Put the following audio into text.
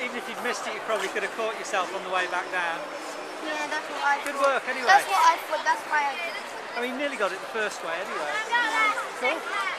even if you'd missed it, you probably could have caught yourself on the way back down. Yeah, that's what I Good thought. work, anyway. That's what I thought. That's why I did it. I mean, nearly got it the first way, anyway. Yeah. Cool.